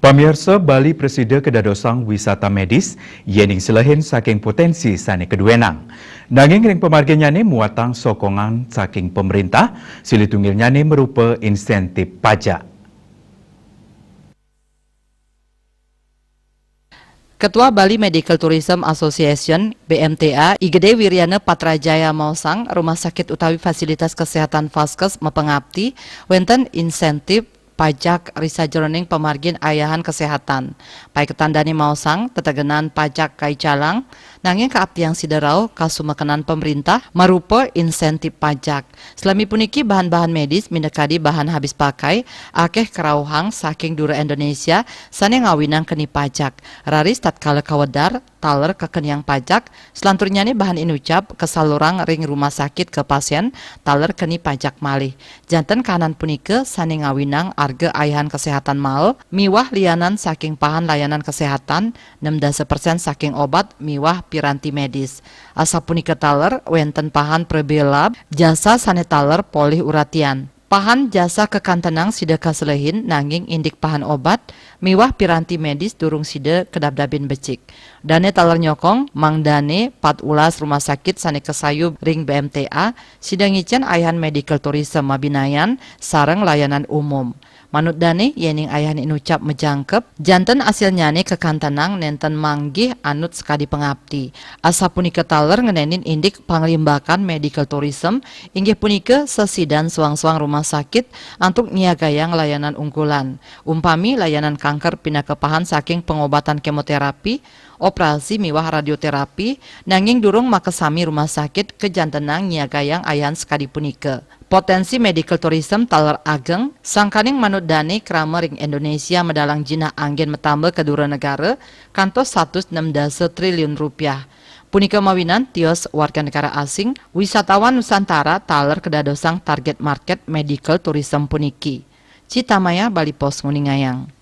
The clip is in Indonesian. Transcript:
Pamirsa Bali Presida kedadosang wisata medis yening selahin saking potensi sane keduenang. Nanging ring pemargin nyane muatang sokongan saking pemerintah, silitunggil nyane merupa insentif pajak. Ketua Bali Medical Tourism Association (BMTA) Igede Wiryana Patrajaya Mausang, Rumah Sakit utawi Fasilitas Kesehatan Vaskes mepengabdi wenten insentif pajak risa jroning pemargin ayahan kesehatan. Pai ketandani Mausang tetegenan pajak kai calang nanging kaabdiang siderau kasumekenan pemerintah marupa insentif pajak. Selami puniki bahan-bahan medis mindekadi bahan habis pakai akeh kerauhang saking dura Indonesia sane ngawinang keni pajak. Raris tatkala kawedar taler kekeniang pajak selanturnya nih bahan inucap kesalurang ring rumah sakit ke pasien taler keni pajak malih. Janten kanan punike sane ngawinang arga ayahan kesehatan mal miwah lianan saking pahan layanan kesehatan 60% saking obat miwah piranti medis. Asa punika taler wenten pahan prebelab jasa sane taler polih uratian. Pahan jasa kekantenang sida kaselehin nanging indik pahan obat miwah piranti medis durung sida kedabdabin becik. Dane taler nyokong Mang Dane pat ulas rumah sakit sane kesayub ring BMTA sida ngicen ayahan medical tourism mabinayan sareng layanan umum. Manut Dane yening ayahan inucap mejangkep janten asilnya nih kekantenang nenten manggih anut sekadi pengabdi. Asa punika taler ngenenin indik panglimbakan medical tourism inggih punika sesidan suang-suang rumah sakit antuk niagayang layanan unggulan. Umpami layanan kanker pindah kepahan saking pengobatan kemoterapi, operasi miwah radioterapi, nanging durung makesami rumah sakit kejantenang niagayang ayahan sekadi punika. Potensi medical tourism taler ageng, sangkaning manut Dane krama ring Indonesia medalang jina anggen metambah kedua negara kantos 160 triliun rupiah. Punika mawinan tios warga negara asing, wisatawan Nusantara taler kedadosang target market medical tourism puniki. Citamaya Bali Pos Nguningayang.